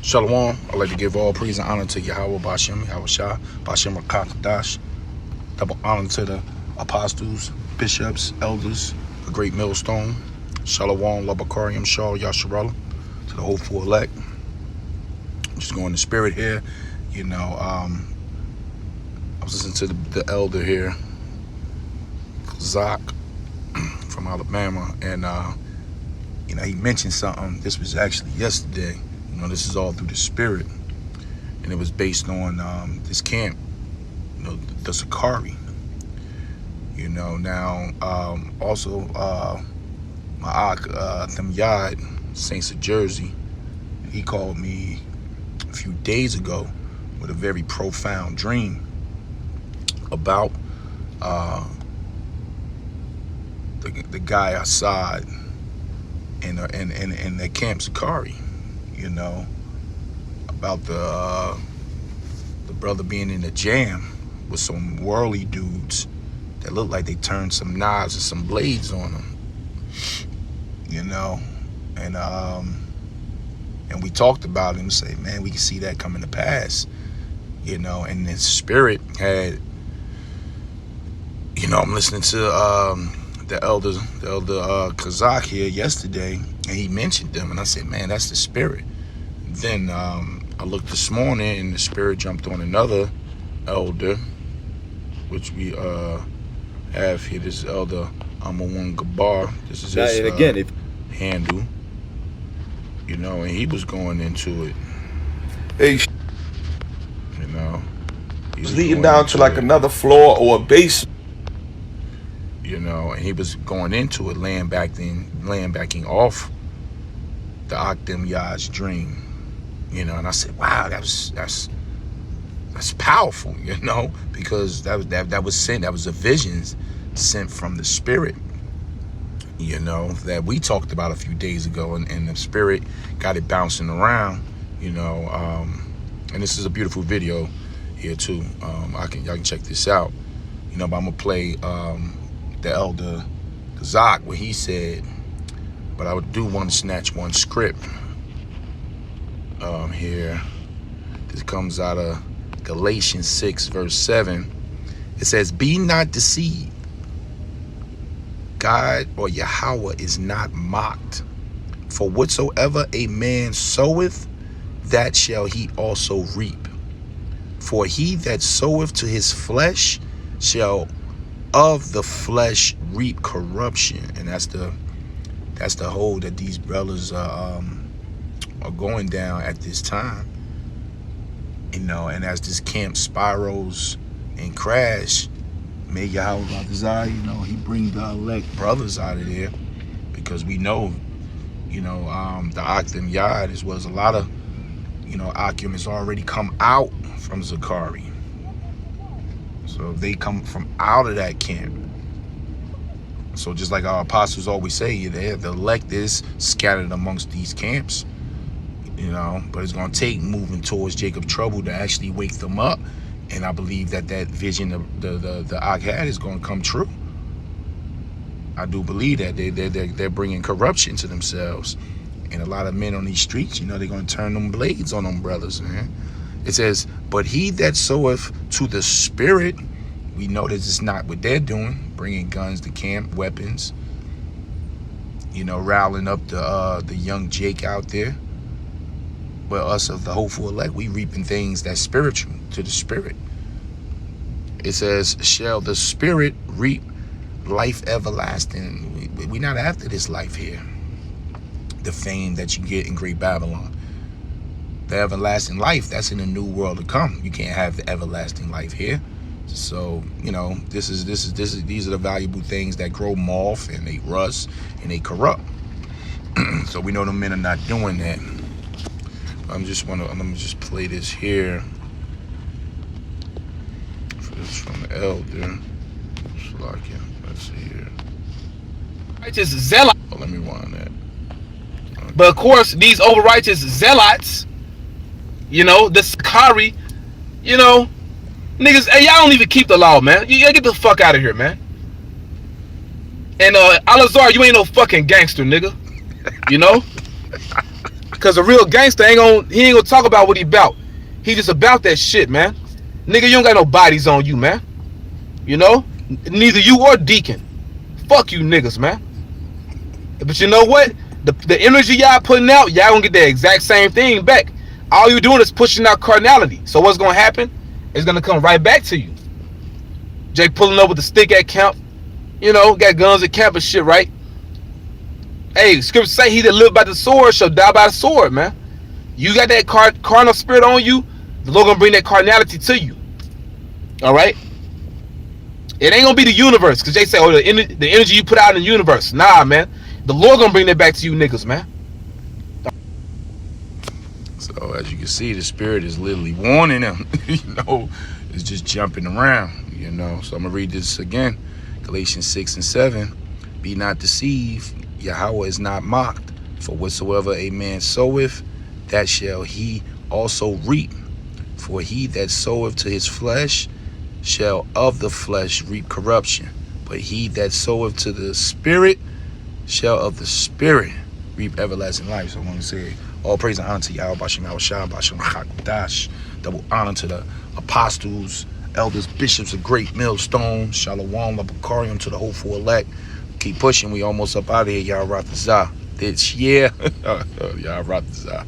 Shalom. I'd like to give all praise and honor to Yahweh Bashem, Yahweh Shah, Bashem Rakakadash. Double honor to the apostles, bishops, elders, a great millstone. Shalom, Labakariam, Shal, Yasharallah, to the hopeful elect. I'm just going to spirit here. I was listening to the elder here, Zach, from Alabama, and he mentioned something. This was actually yesterday. This is all through the spirit, and it was based on this camp, the Sakari. Now also my Yad, Saints of Jersey, he called me a few days ago with a very profound dream about the guy Assad and the camp Sakari. About the brother being in a jam with some worldly dudes that looked like they turned some knives and some blades on him. And we talked about it and say, man, we can see that coming to pass. And the spirit had, I'm listening to the elder Kazakh here yesterday, and he mentioned them, and I said, man, that's the spirit. Then I looked this morning, and the spirit jumped on another elder, which we have here. This is Elder Amawan Gabar. This is his handle. And he was going into it. Hey, he was leading down to like another floor or a base. And he was going into it, laying backing off the Akdem Yah's dream. And I said, wow, that's powerful, because that was sent. That was a vision sent from the spirit, that we talked about a few days ago, and the spirit got it bouncing around, and this is a beautiful video here too. Y'all can check this out, but I'm gonna play the elder Kazak, what he said, but I do want to snatch one script here. This comes out of Galatians 6 verse 7. It says, be not deceived, God or Yahweh is not mocked, for whatsoever a man soweth, that shall he also reap. For he that soweth to his flesh shall of the flesh reap corruption. And that's the hole that these brothers are going down at this time. And as this camp spirals and crash, may Yahweh Badazai, he bring the elect brothers out of there, because we know, the Akdem Yad, as well as a lot of, Akim has already come out from Zakari. So they come from out of that camp. So just like our apostles always say, the elect is scattered amongst these camps, but it's going to take moving towards Jacob's trouble to actually wake them up. And I believe that vision of the Ak had is going to come true. I do believe that they're bringing corruption to themselves. And a lot of men on these streets, they're going to turn them blades on them brothers, man. It says, but he that soweth to the spirit, we know that it's not what they're doing, bringing guns to camp, weapons, riling up the young Jake out there. But us of the hopeful elect, we reaping things that's spiritual to the spirit. It says, shall the spirit reap life everlasting? We not after this life here. The fame that you get in Great Babylon. The everlasting life, that's in the new world to come. You can't have the everlasting life here. So, these are the valuable things that grow moth and they rust and they corrupt. So we know the men are not doing that. I'm gonna just play this here. This from the elder. Let's see here. Righteous zealot. Oh, let me rewind that. Okay. But of course, these over righteous zealots, the Sakari, niggas, hey, y'all don't even keep the law, man. You gotta get the fuck out of here, man. And Alazar, you ain't no fucking gangster, nigga. Cause a real gangster ain't gonna talk about what he about. He just about that shit, man. Nigga, you don't got no bodies on you, man. You know? Neither you or Deacon. Fuck you niggas, man. But you know what? The energy y'all putting out, y'all gonna get the exact same thing back. All you doing is pushing out carnality. So what's gonna happen? It's gonna come right back to you. Jake pulling up with the stick at camp. You know, got guns at camp and shit, right? Hey, scripture say he that live by the sword shall die by the sword, man. You got that carnal spirit on you, the Lord gonna bring that carnality to you. All right? It ain't gonna be the universe, because they say, oh, the energy you put out in the universe. Nah, man. The Lord gonna bring that back to you niggas, man. So as you can see, the spirit is literally warning them. It's just jumping around. So I'm gonna read this again. Galatians 6:7. Be not deceived, Yahweh is not mocked. For whatsoever a man soweth, that shall he also reap. For he that soweth to his flesh shall of the flesh reap corruption. But he that soweth to the Spirit shall of the Spirit reap everlasting life. So I want to say, all praise and honor to Yahweh, Bashem Yahushua, Bashem Chakdash. Double honor to the apostles, elders, bishops of great millstone. Shalom, Labakarium to the hopeful elect. Keep pushing. We almost up out of here. Y'all Ratazah. This year. Y'all Ratazah.